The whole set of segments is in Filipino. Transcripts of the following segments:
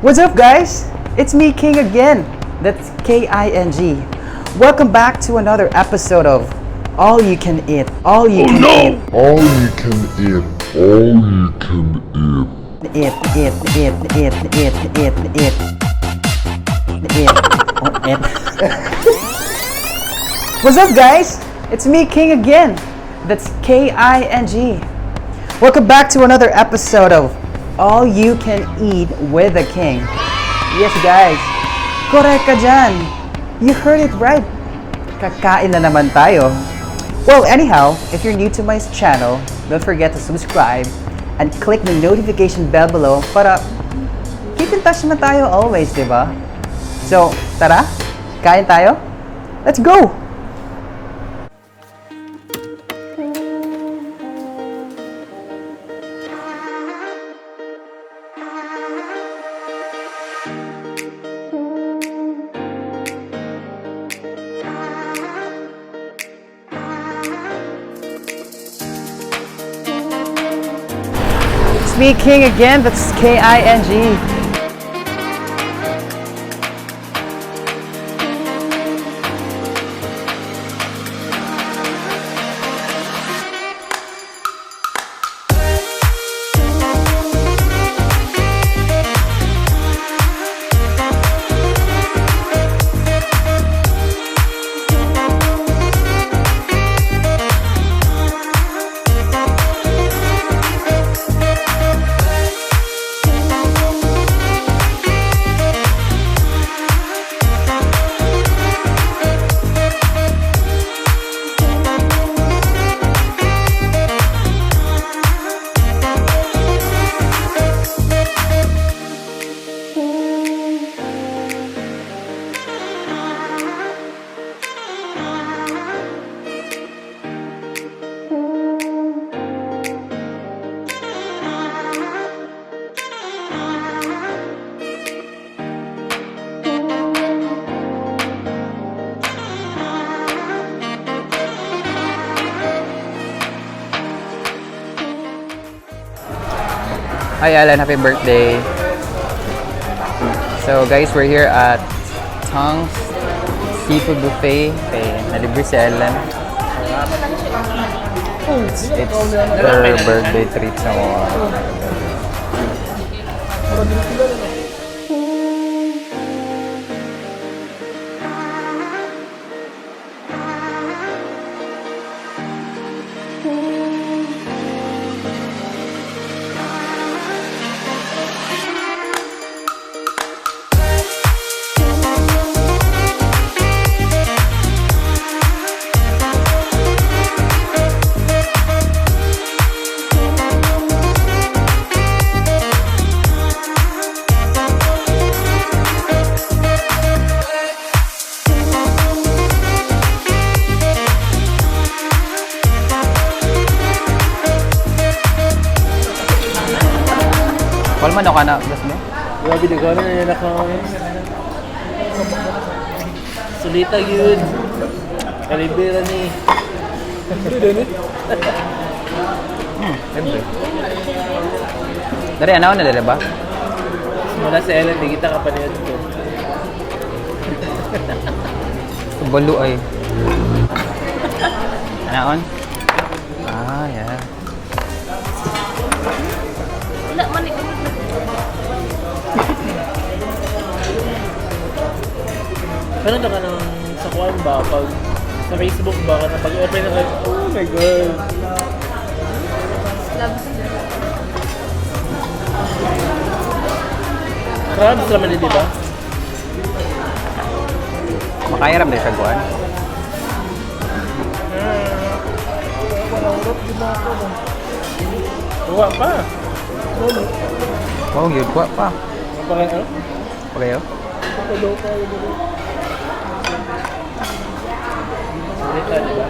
What's up, guys? It's me, King, again. That's King. Welcome back to another episode of All You Can Eat. All You Can Eat. All you can eat. All you can eat. Eat. What's up, guys? It's me, King, again. That's King. Welcome back to another episode of All You Can Eat with the King. Yes, guys. Correct ka dyan. You heard it right. Kakain na naman tayo. Well, anyhow, if you're new to my channel, don't forget to subscribe and click the notification bell below para keep in touch naman tayo always, di ba? So, tara, kain tayo? Let's go! It's me, King, again. That's King. Hi Alan, happy birthday. So guys, we're here at Tong's Seafood Buffet. Okay, nalibre si Alan. It's her birthday treat sa mga. Wala man ako na, gusto mo? Grabe na gano'n na yan ako. Sulita yun. Kalibera ni. Siyempre. Dari, ano na dala ba? Mula sa Ellen, di kita kapanood ko. Balo ay. Anaon? Ah, yeah. Wala man ikaw. Ano na ka nang sa kuwan ba? Pag sa Facebook ba ka na pag-open na kayo, oh my God. Crabs naman din, di ba? Makairam din sa kuwan. Uwa pa. Oh, yun kuwa pa. Ano pa kayo? Pagayo? Pagkalo pa yun. Sulita, di ba?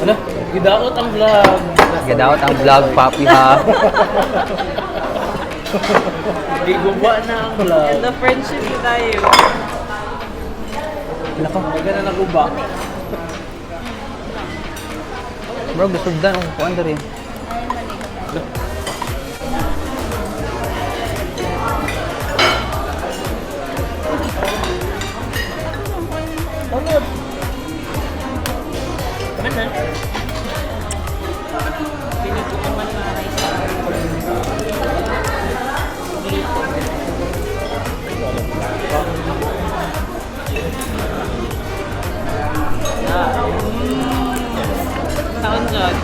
Ano? Gidaot ang vlog. Gadaot ang vlog, papi ha. Giguba na ang vlog. The friendship na tayo. Nako. Huwag ka na naguba. Bro, bisugdan ang kuan diri. Taon dyan.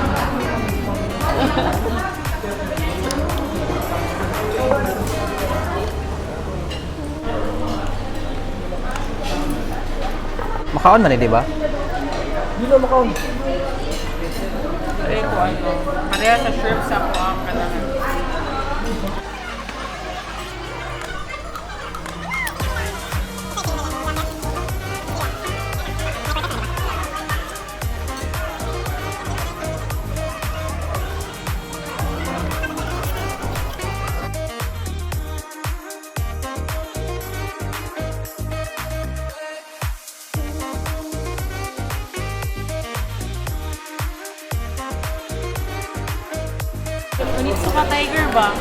Makaon man di ba? Hindi na makaon. Pare ko ano. Pareha sa shrimp sa ako ang kanahan. Unit sa ka-tiger ba?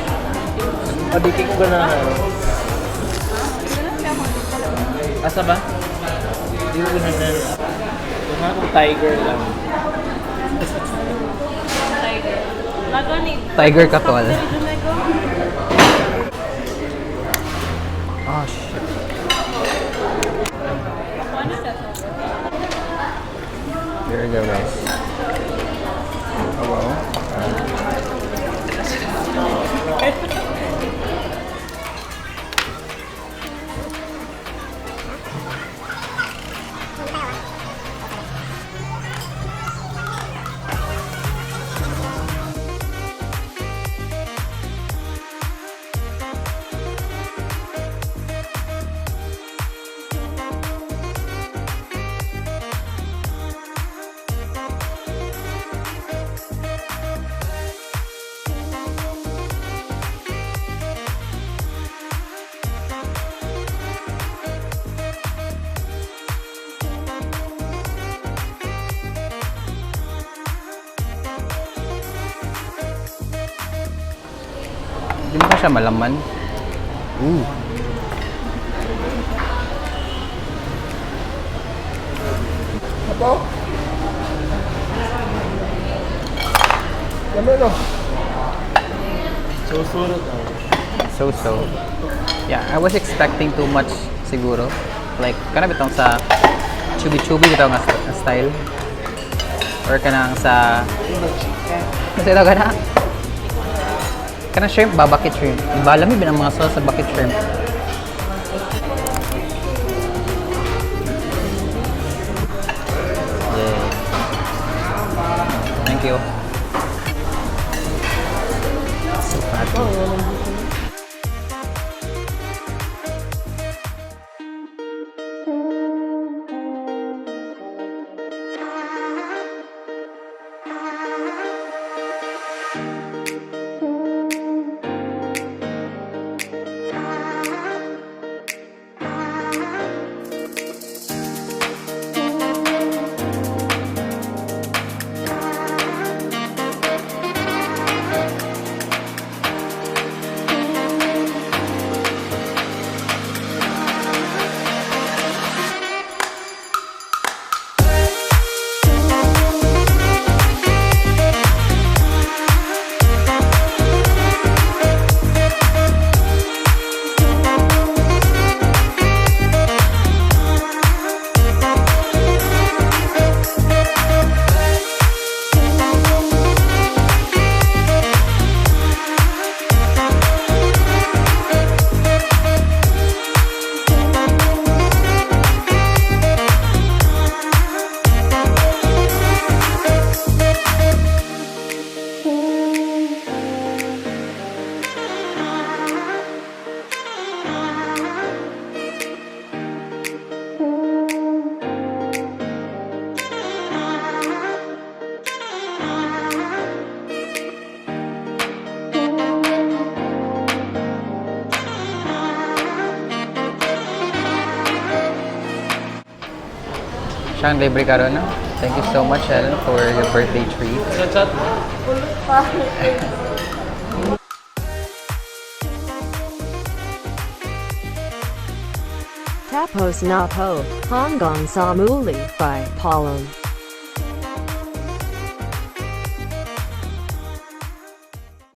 Adiki ko ganahan. Asa ba? Hindi ko ganahan. Yung akong tiger lang. Tiger. Lago ni... Tiger ka tol. Oh shit. Ano siya? There you go guys. Hello. Di mo ka siya malaman. Ooh. Apo? Lama no? Susunod ako. So. Yeah, I was expecting too much siguro. Like, kana bitong sa chubi-chubi bitong nga style. Or kanang sa... Kasi ito ka na? Kana shrimp ba? Bucket shrimp. Diba alam mo ba ng mga sauce sa bucket shrimp? Yeah. Thank you. So fatty. Siya ang libre ka ron, no? Thank you so much, Helen, for your birthday treat. Chat. Tapos na po, hanggang sa muli by Polong.